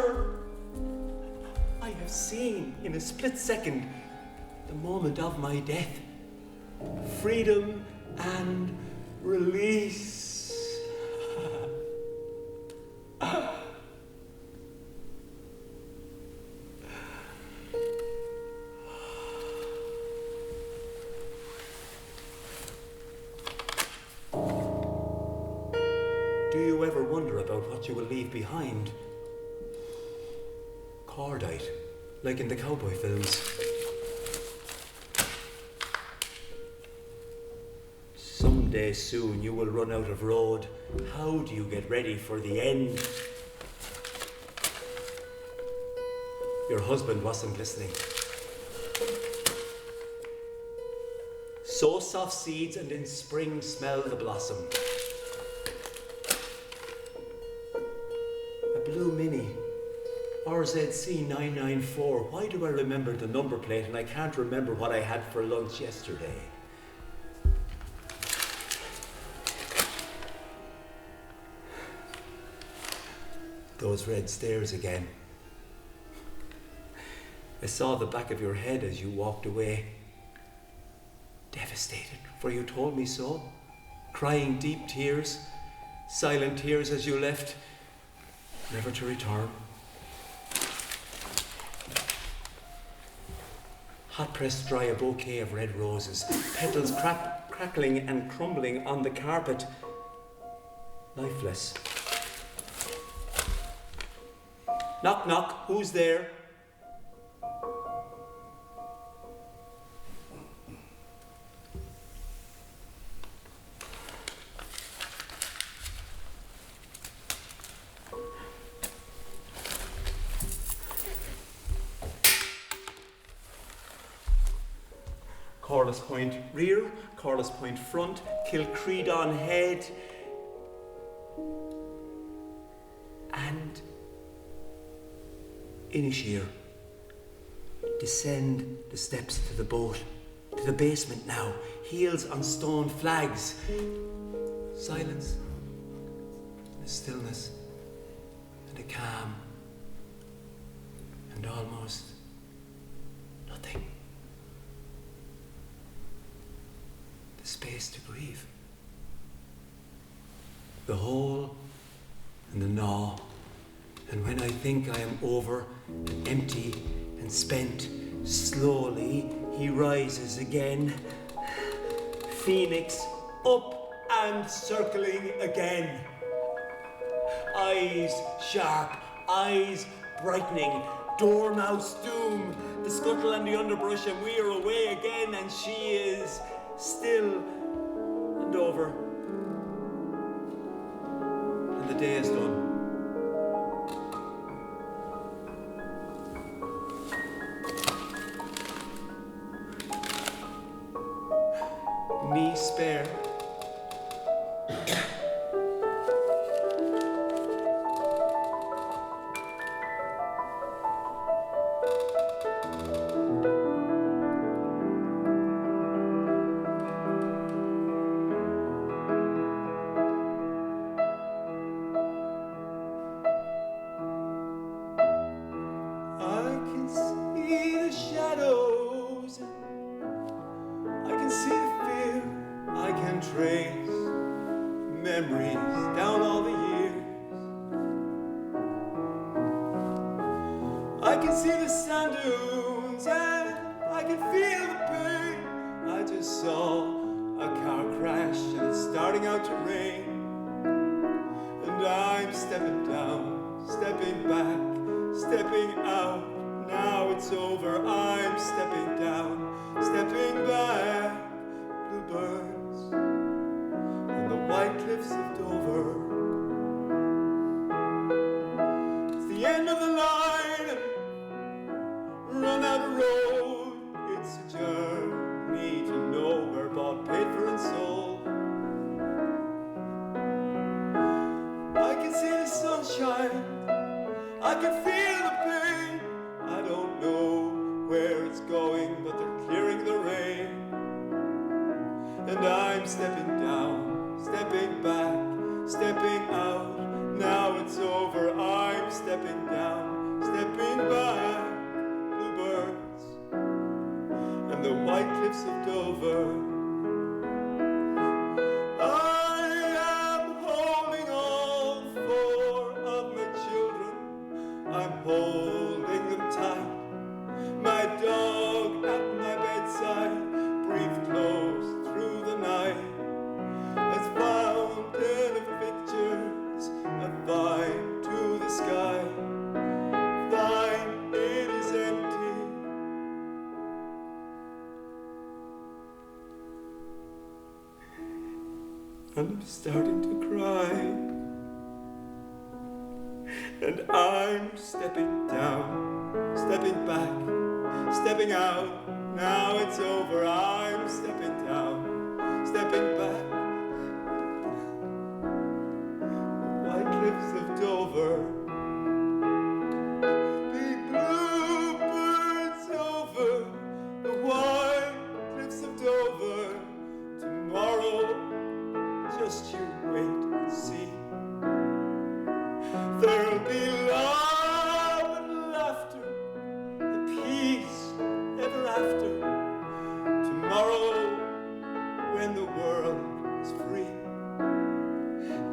Father! I have seen in a split second the moment of my death. Freedom and release. Do you ever wonder about what you will leave behind? Cordite, like in the cowboy films. Someday soon you will run out of road. How do you get ready for the end? Your husband wasn't listening. Sow soft seeds and in spring smell the blossom. A blue Mini, RZC 994. Why do I remember the number plate and I can't remember what I had for lunch yesterday? Those red stairs again. I saw the back of your head as you walked away. Devastated, for you told me so. Crying deep tears, silent tears as you left, never to return. Hot pressed dry a bouquet of red roses, petals crackling and crumbling on the carpet, lifeless. Knock, knock, who's there? Corliss Point rear, Corliss Point front, Kilcredon head, and Inisheer. Descend the steps to the boat, to the basement now, heels on stone flags. Silence, and a stillness, and a calm, and almost nothing. The space to grieve. The hole and the gnaw. And when I think I am over and empty and spent, slowly he rises again. Phoenix up and circling again. Eyes sharp, eyes brightening, dormouse doom, the scuttle and the underbrush, and we are away again, and she is still and over. And the day is done. Knee spare. I can see the sand dunes and I can feel the pain. I just saw a car crash and it's starting out to rain. And I'm stepping down, stepping back, stepping out. Now it's over, I'm stepping down, stepping back. Bluebirds on the white cliffs of Dover. It's the end of the line, run out of road. It's a journey to nowhere, bought, paid for and sold. I can see the sunshine, I can feel the pain. I don't know where it's going, but they're clearing the rain. And I'm stepping down, stepping back, stepping out. Now it's over, I'm stepping down, cliffs of Dover. I am holding all four of my children. I'm holding them tight. My dog at my bedside breathed close through the night. As fountain of pictures, a vine to the sky. Thine it is empty. I'm starting to cry. And I'm stepping down, stepping back, stepping out. Now it's over. I'm stepping down, stepping back. The white cliffs of Dover. Big bluebirds over the white cliffs of Dover. Tomorrow, just you wait and see. There'll be love and laughter and peace ever after. Tomorrow, when the world is free.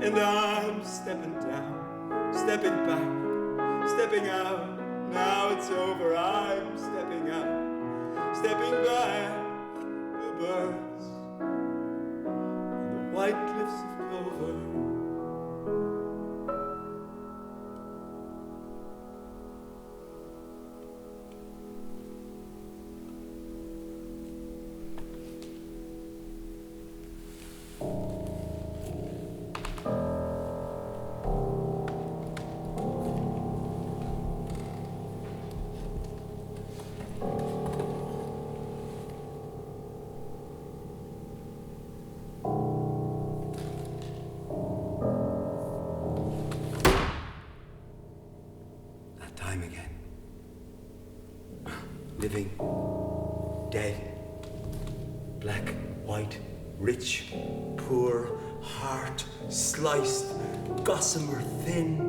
And I'm stepping down, stepping back, stepping out. Now it's over. I'm stepping out, stepping back. The birds on the white cliffs of Dover. Time again. Living, dead, black, white, rich, poor, heart, sliced, gossamer thin.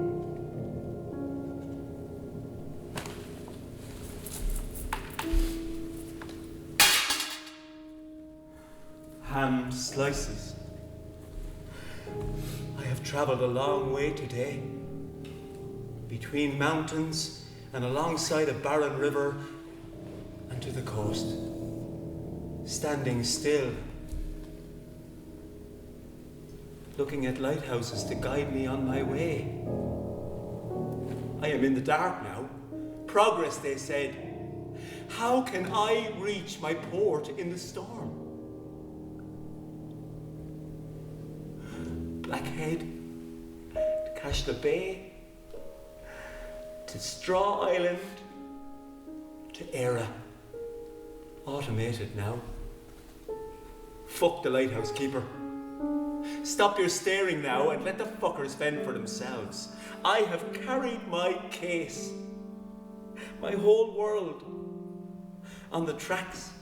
Ham slices. I have traveled a long way today. Between mountains and alongside a barren river and to the coast, standing still, looking at lighthouses to guide me on my way. I am in the dark now. Progress, they said. How can I reach my port in the storm? Blackhead, to Cashla Bay, to Straw Island, to Era. Automated now. Fuck the lighthouse keeper. Stop your staring now and let the fuckers fend for themselves. I have carried my case. My whole world. On the tracks.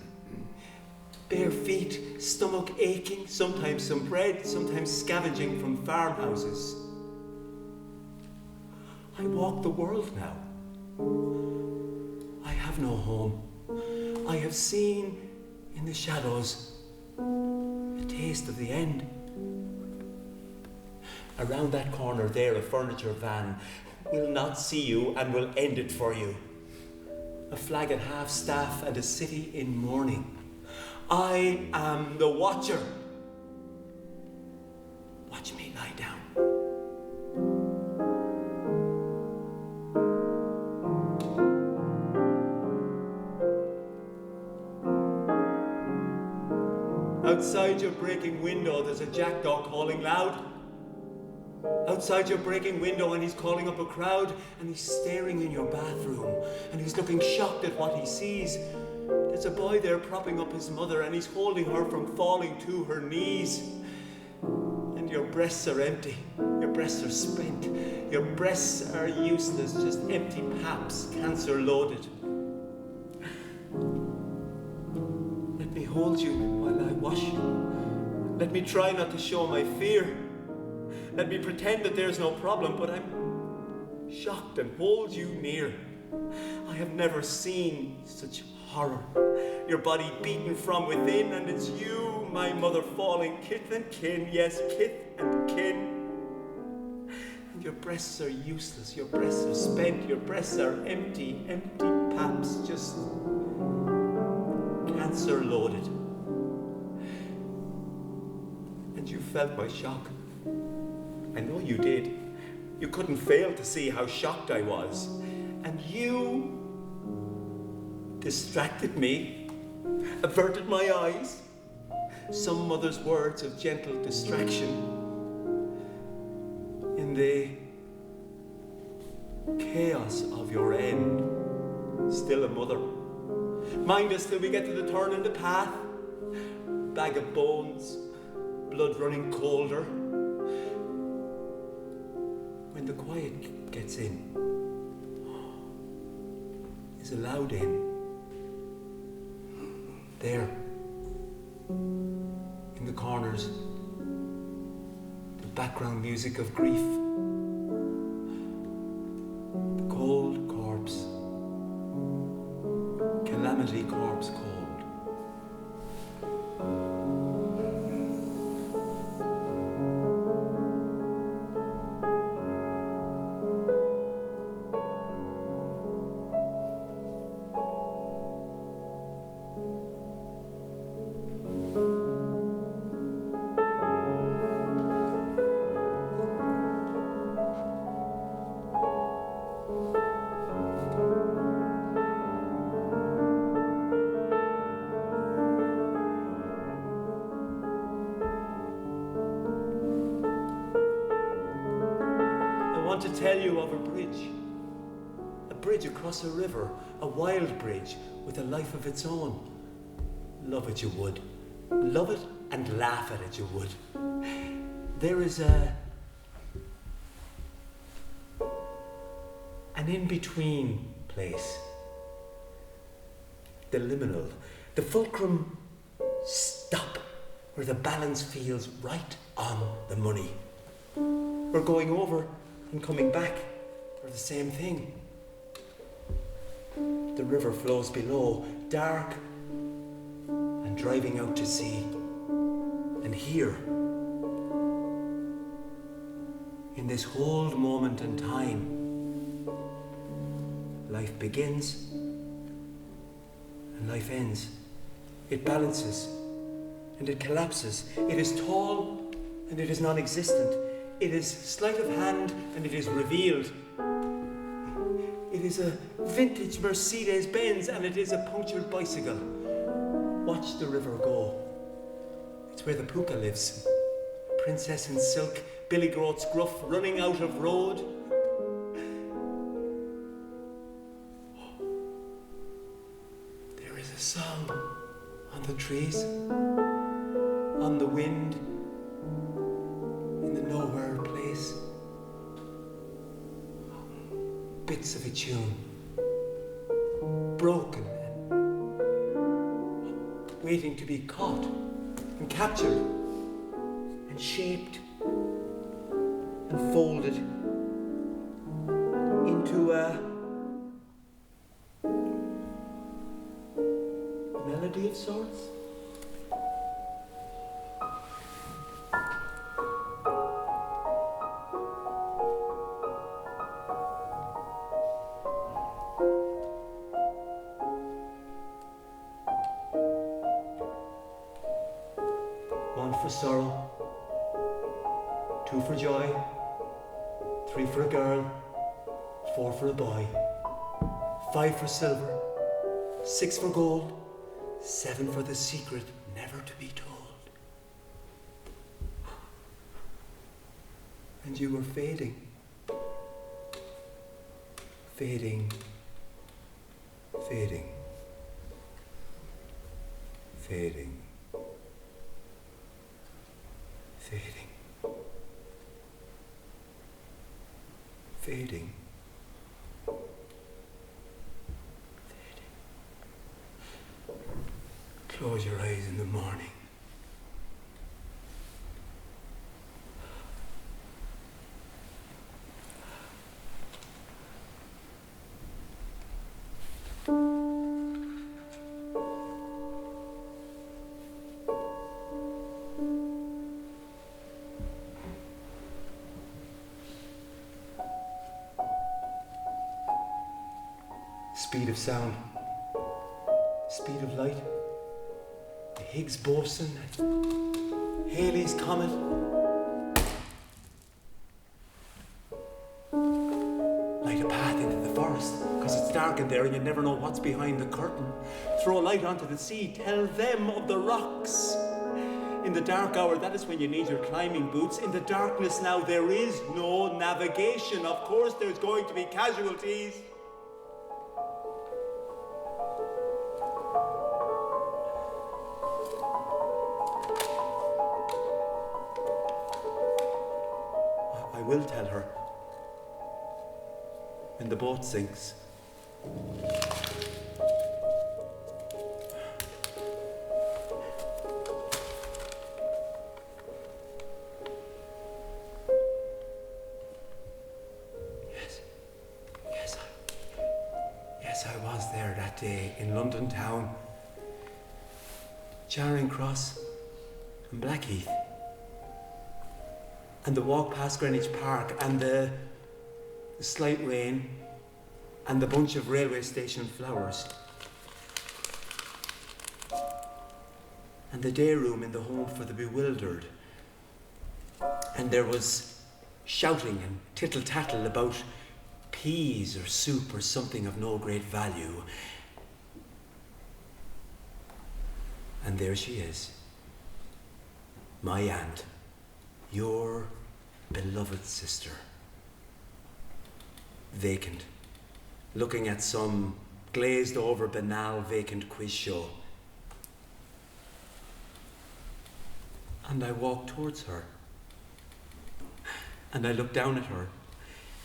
Bare feet, stomach aching, sometimes some bread, sometimes scavenging from farmhouses. I walk the world now. I have no home. I have seen in the shadows a taste of the end. Around that corner there, a furniture van will not see you and will end it for you. A flag at half-staff and a city in mourning. I am the watcher. Watch me lie down. Outside your breaking window, there's a jackdaw calling loud. Outside your breaking window, and he's calling up a crowd, and he's staring in your bathroom, and he's looking shocked at what he sees. There's a boy there propping up his mother, and he's holding her from falling to her knees. And your breasts are empty. Your breasts are spent. Your breasts are useless, just empty paps, cancer loaded. Let me hold you while I wash you. Let me try not to show my fear. Let me pretend that there's no problem, but I'm shocked and hold you near. I have never seen such horror. Your body beaten from within, and it's you, my mother, falling, kith and kin, yes, kith and kin. And your breasts are useless, your breasts are spent, your breasts are empty, empty paps, just cancer loaded. And you felt my shock. I know you did. You couldn't fail to see how shocked I was. And you distracted me, averted my eyes. Some mother's words of gentle distraction. In the chaos of your end, still a mother. Mind us till we get to the turn in the path. Bag of bones, blood running colder. When the quiet gets in, is allowed in. There, in the corners, the background music of grief. The cold corpse, calamity corpse cold. I want to tell you of a bridge across a river, a wild bridge with a life of its own. Love it you would. Love it and laugh at it you would. There is an in-between place. The liminal, the fulcrum stop, where the balance feels right on the money. We're going over and coming back are the same thing. The river flows below, dark and driving out to sea. And here, in this whole moment in time, life begins and life ends. It balances and it collapses. It is tall and it is non-existent. It is sleight of hand and it is revealed. It is a vintage Mercedes-Benz and it is a punctured bicycle. Watch the river go. It's where the puka lives. Princess in silk, Billy Groat's gruff, running out of road. There is a song on the trees, on the wind, in the nowhere place. Bits of a tune, broken and waiting to be caught and captured and shaped and folded into a melody of sorts. One for sorrow, two for joy, three for a girl, four for a boy, five for silver, six for gold, seven for the secret never to be told. And you were fading, fading, fading, fading. Fading. Fading. Fading. Close your eyes in the morning. Speed of sound, speed of light, the Higgs boson, Halley's comet. Light a path into the forest, because it's dark in there and you never know what's behind the curtain. Throw a light onto the sea, tell them of the rocks. In the dark hour, that is when you need your climbing boots. In the darkness now, there is no navigation. Of course, there's going to be casualties. I will tell her. When the boat sinks. Yes, I was there that day in London town. Charing Cross and Blackheath. And the walk past Greenwich Park and the slight rain and the bunch of railway station flowers. And the day room in the home for the bewildered. And there was shouting and tittle-tattle about peas or soup or something of no great value. And there she is, my aunt, your beloved sister, vacant, looking at some glazed over banal vacant quiz show. And I walk towards her, and I look down at her,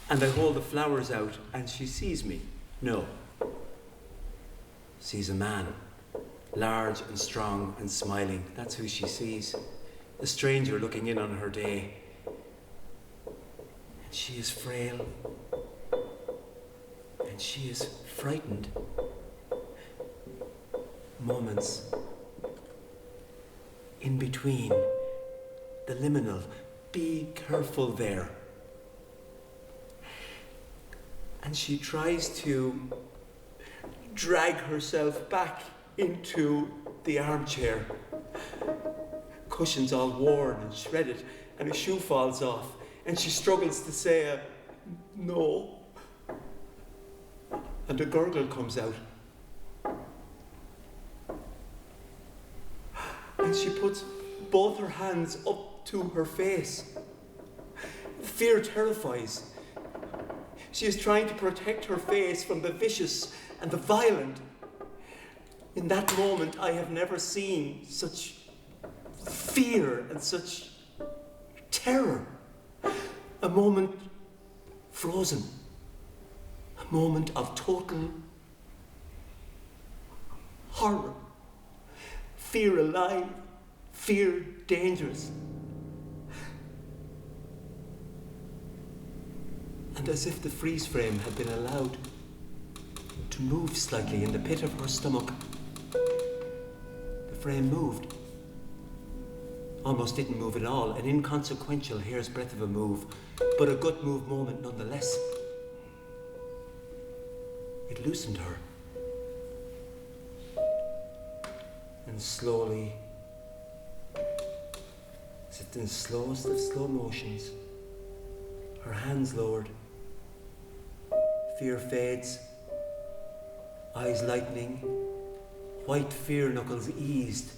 and I hold the flowers out, and she sees me. No. Sees a man, large and strong and smiling. That's who she sees. A stranger looking in on her day. And she is frail. And she is frightened. Moments in between, the liminal, be careful there. And she tries to drag herself back into the armchair. Cushions all worn and shredded, and a shoe falls off, and she struggles to say no. And a gurgle comes out. And she puts both her hands up to her face. Fear terrifies. She is trying to protect her face from the vicious and the violent. In that moment, I have never seen such fear and such terror. A moment frozen. A moment of total horror. Fear alive, fear dangerous. And as if the freeze frame had been allowed to move slightly in the pit of her stomach, the frame moved. Almost didn't move at all, an inconsequential hair's breadth of a move, but a gut move moment nonetheless. It loosened her. And slowly, as if in slowest of slow motions, her hands lowered. Fear fades, eyes lightening, white fear knuckles eased.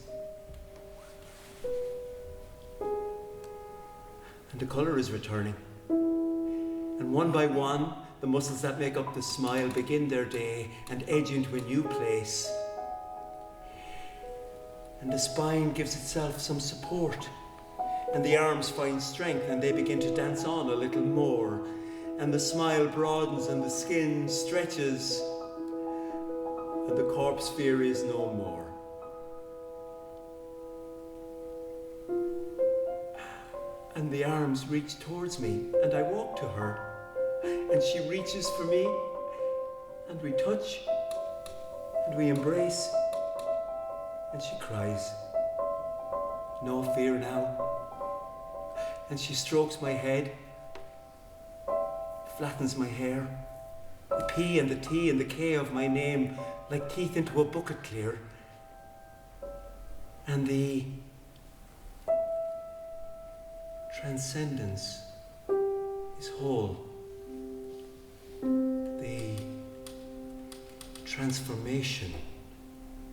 And the colour is returning. And one by one, the muscles that make up the smile begin their day and edge into a new place. And the spine gives itself some support. And the arms find strength and they begin to dance on a little more. And the smile broadens and the skin stretches. And the corpse fear is no more. And the arms reach towards me and I walk to her. And she reaches for me. And we touch. And we embrace. And she cries. No fear now. And she strokes my head, flattens my hair, The P and the T and the K of my name like teeth into a bucket clear. And the transcendence is whole. The transformation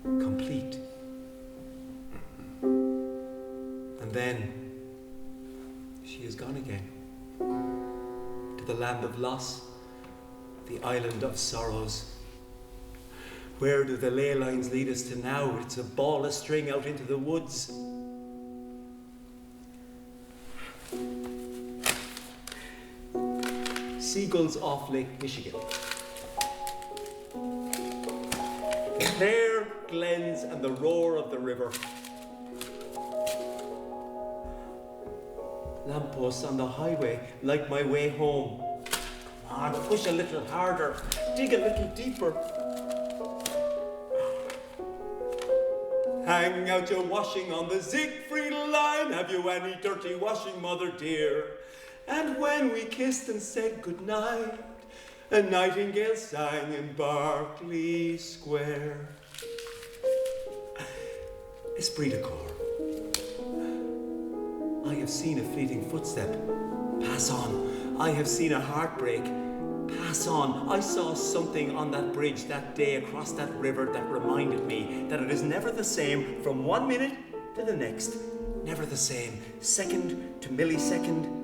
complete. And then she is gone again to the land of loss, the island of sorrows. Where do the ley lines lead us to now? It's a ball of string out into the woods. Seagulls off Lake Michigan. The clear glens and the roar of the river. Lampposts on the highway, like my way home. Come on, push a little harder, dig a little deeper. Hang out your washing on the Siegfried line. Have you any dirty washing, mother dear? And when we kissed and said goodnight, a nightingale sang in Berkeley Square. Esprit de corps. I have seen a fleeting footstep. Pass on. I have seen a heartbreak. Pass on. I saw something on that bridge that day across that river that reminded me that it is never the same from 1 minute to the next. Never the same. Second to millisecond